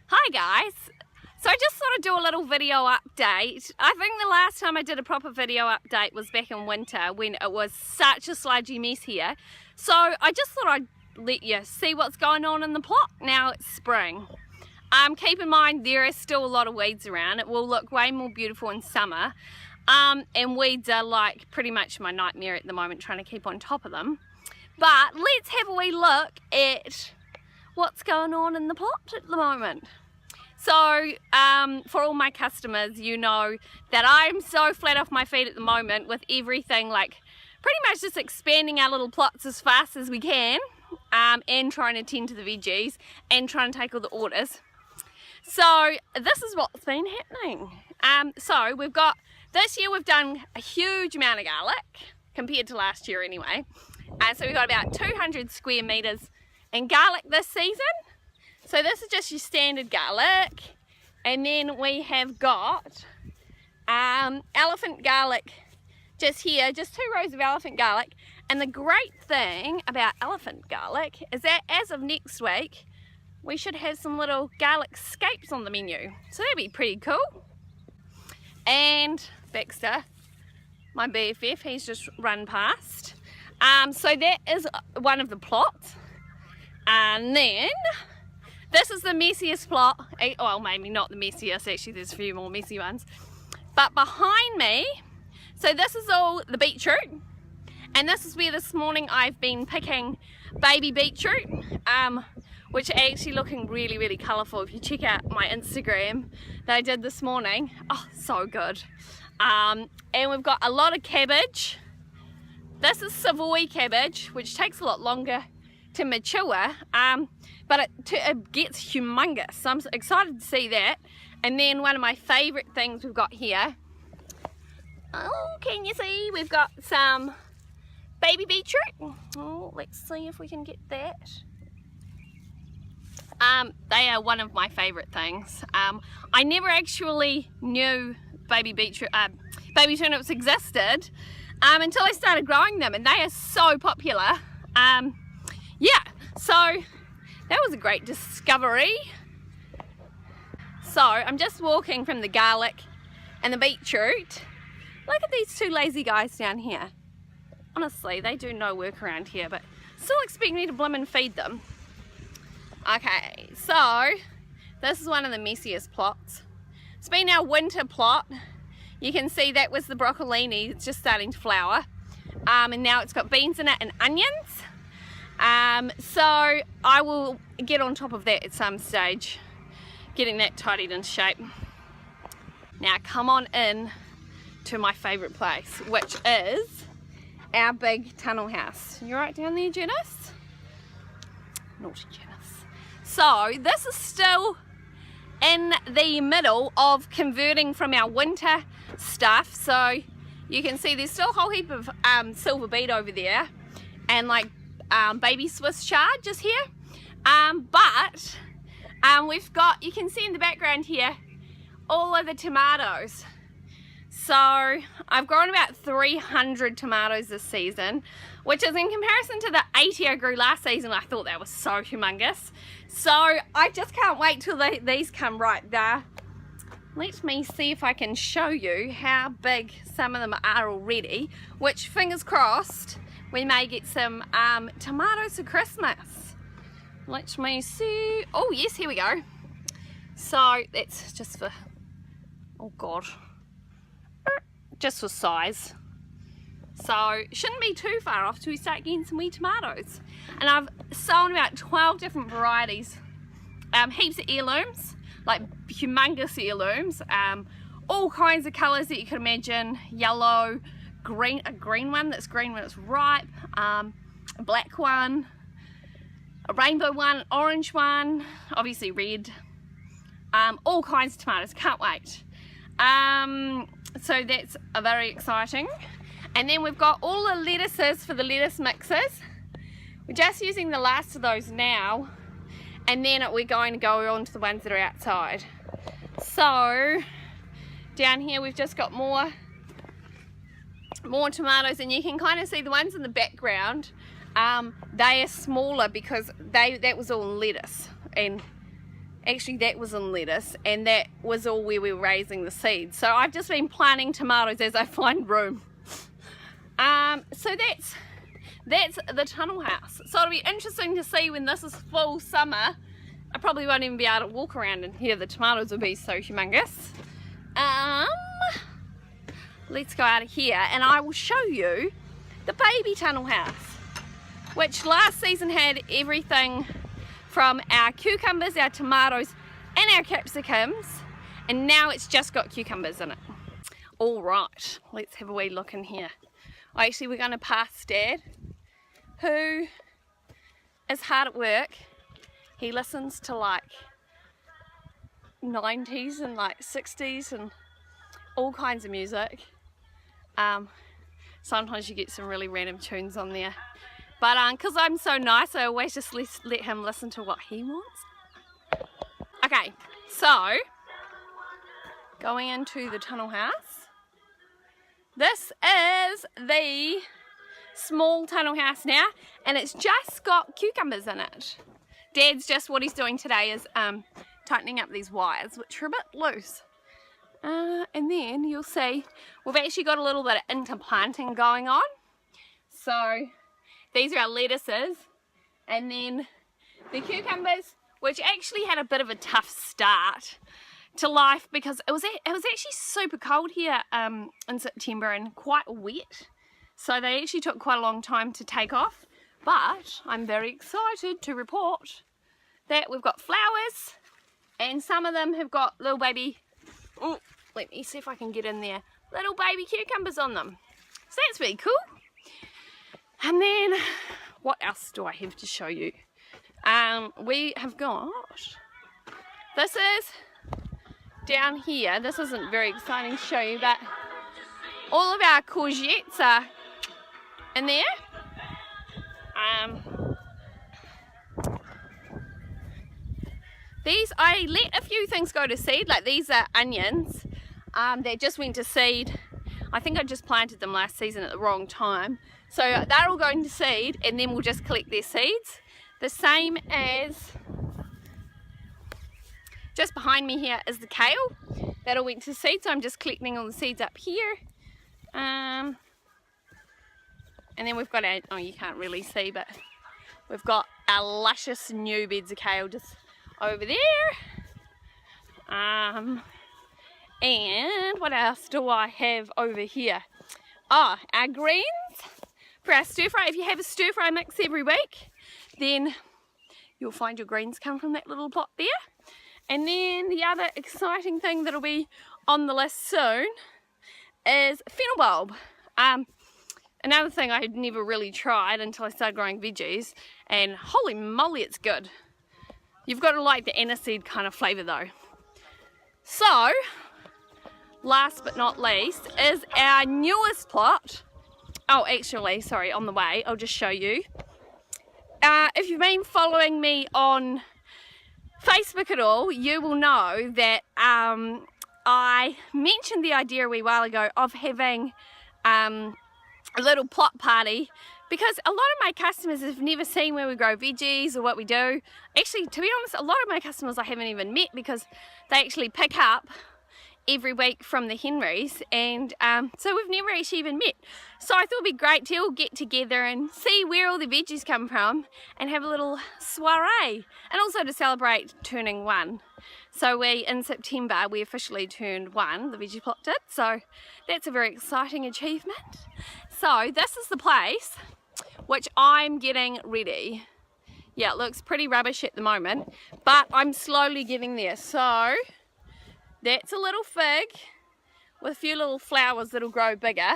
Hi guys, so I just thought I'd do a little video update. I think the last time I did a proper video update was back in winter when it was such a sludgy mess here. So I just thought I'd let you see what's going on in the plot. Now it's spring. Keep in mind there is still a lot of weeds around. It will look way more beautiful in summer. And weeds are like pretty much my nightmare at the moment, trying to keep on top of them. But let's have a wee look at what's going on in the plot at the moment. So for all my customers, you know that I'm so flat off my feet at the moment with everything, like pretty much just expanding our little plots as fast as we can, and trying to tend to the veggies and trying to take all the orders. So this is what's been happening. So we've got, this year we've done a huge amount of garlic compared to last year anyway. So we've got about 200 square meters in garlic this season. So this is just your standard garlic, and then we have got elephant garlic just here, just 2 rows of elephant garlic. And the great thing about elephant garlic is that as of next week we should have some little garlic scapes on the menu, so that'd be pretty cool. And Baxter, my BFF, he's just run past. So that is one of the plots. And then this is the messiest plot. Well, maybe not the messiest, actually there's a few more messy ones. But behind me, so this is all the beetroot. And this is where this morning I've been picking baby beetroot, which are actually looking really, really colourful. If you check out my Instagram that I did this morning, oh, so good. And we've got a lot of cabbage. This is Savoy cabbage, which takes a lot longer to mature, but it gets humongous, so I'm excited to see that. And then one of my favourite things we've got here, oh, can you see, we've got some baby beetroot. Oh, let's see if we can get that. They are one of my favourite things. I never actually knew baby turnips existed until I started growing them, and they are so popular. Yeah, so that was a great discovery. So I'm just walking from the garlic and the beetroot. Look at these 2 lazy guys down here. Honestly, they do no work around here, but still expect me to blimmin' feed them. Okay, so this is one of the messiest plots. It's been our winter plot. You can see that was the broccolini. It's just starting to flower. And now it's got beans in it and onions. So I will get on top of that at some stage, getting that tidied into shape. Now come on in to my favourite place, which is our big tunnel house. You right down there, Janice? Naughty Janice. So this is still in the middle of converting from our winter stuff. So you can see there's still a whole heap of silver beet over there, and like baby Swiss chard just here. But we've got, you can see in the background here, all of the tomatoes. So I've grown about 300 tomatoes this season, which is in comparison to the 80 I grew last season. I thought that was so humongous. So I just can't wait till these come right there. Let me see if I can show you how big some of them are already, which fingers crossed we may get some tomatoes for Christmas. Let me see. Oh yes, here we go. So that's just for, oh god, just for size. So shouldn't be too far off till we start getting some wee tomatoes. And I've sown about 12 different varieties, heaps of heirlooms, like humongous heirlooms, all kinds of colours that you could imagine, yellow, green, a green one that's green when it's ripe, a black one, a rainbow one, orange one, obviously red, all kinds of tomatoes, can't wait. So that's very exciting. And then we've got all the lettuces for the lettuce mixes. We're just using the last of those now, and then we're going to go on to the ones that are outside. So down here we've just got more tomatoes, and you can kind of see the ones in the background, they are smaller because that was all lettuce, and Actually, that was in lettuce, and that was all where we were raising the seeds. So I've just been planting tomatoes as I find room. So that's the tunnel house. So it'll be interesting to see when this is full summer. I probably won't even be able to walk around in here. The tomatoes will be so humongous. Let's go out of here and I will show you the baby tunnel house, which last season had everything from our cucumbers, our tomatoes and our capsicums, and now it's just got cucumbers in it. Alright, let's have a wee look in here. Actually, we're going to pass Dad, who is hard at work. He listens to like 90s and like 60s and all kinds of music. Sometimes you get some really random tunes on there. But because I'm so nice, I always just let him listen to what he wants. Okay, so going into the tunnel house. This is the small tunnel house now, and it's just got cucumbers in it. Dad's just, what he's doing today is tightening up these wires, which are a bit loose. And then you'll see we've actually got a little bit of interplanting going on. So these are our lettuces, and then the cucumbers, which actually had a bit of a tough start to life because it was actually super cold here in September and quite wet. So they actually took quite a long time to take off. But I'm very excited to report that we've got flowers, and some of them have got little baby, oh, let me see if I can get in there, little baby cucumbers on them. So that's really cool. And then, what else do I have to show you? We have got, this is down here. This isn't very exciting to show you, but all of our courgettes are in there. These, I let a few things go to seed, like these are onions. They just went to seed. I think I just planted them last season at the wrong time. So they're all going to seed, and then we'll just collect their seeds. The same as just behind me here is the kale. That all went to seed, so I'm just collecting all the seeds up here. And then we've got our, oh, you can't really see, but we've got our luscious new beds of kale just over there. And what else do I have over here? Oh, our greens for our stir fry. If you have a stir fry mix every week, then you'll find your greens come from that little pot there. And then the other exciting thing that'll be on the list soon is fennel bulb. Another thing I had never really tried until I started growing veggies, and holy moly, it's good. You've got to like the aniseed kind of flavour though. So, last but not least is our newest plot. Oh, actually, sorry, on the way, I'll just show you. If you've been following me on Facebook at all, you will know that I mentioned the idea a wee while ago of having a little plot party, because a lot of my customers have never seen where we grow veggies or what we do. Actually, to be honest, a lot of my customers I haven't even met, because they actually pick up every week from the Henrys, and so we've never actually even met. So I thought it'd be great to all get together and see where all the veggies come from and have a little soiree, and also to celebrate turning 1. So in September we officially turned 1, the veggie plot did, so that's a very exciting achievement. So this is the place which I'm getting ready. Yeah, it looks pretty rubbish at the moment, but I'm slowly getting there. So that's a little fig with a few little flowers that'll grow bigger.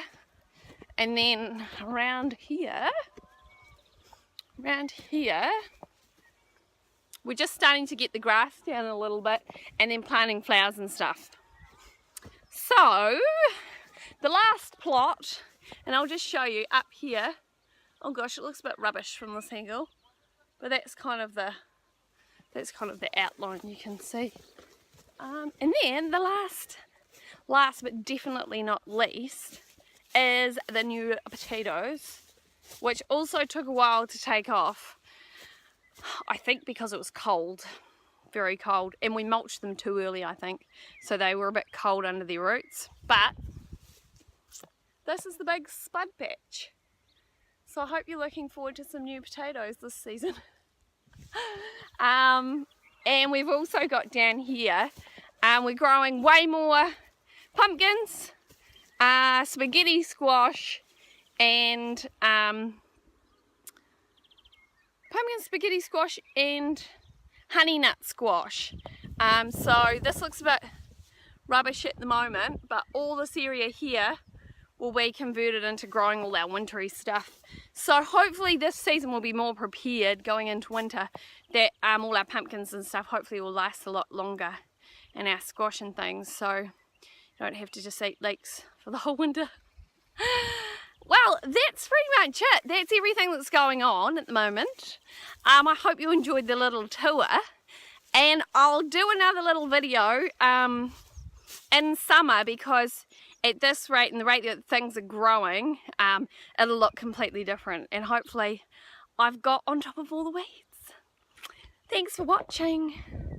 And then around here, we're just starting to get the grass down a little bit and then planting flowers and stuff. So the last plot, and I'll just show you up here. Oh gosh, it looks a bit rubbish from this angle, but that's kind of the outline you can see. And then the last but definitely not least is the new potatoes, which also took a while to take off. I think because it was cold, very cold, and we mulched them too early, I think, so they were a bit cold under their roots. But this is the big spud patch, so I hope you're looking forward to some new potatoes this season. And we've also got down here, we're growing way more pumpkins, spaghetti squash, and pumpkin spaghetti squash and honey nut squash. So this looks a bit rubbish at the moment, but all this area here will be converted into growing all our wintry stuff. So hopefully this season will be more prepared going into winter, that all our pumpkins and stuff hopefully will last a lot longer, and our squash and things, so you don't have to just eat leeks for the whole winter. Well, that's pretty much it. That's everything that's going on at the moment. I hope you enjoyed the little tour, and I'll do another little video in summer, because at this rate and the rate that things are growing, it'll look completely different, and hopefully I've got on top of all the weeds. Thanks for watching.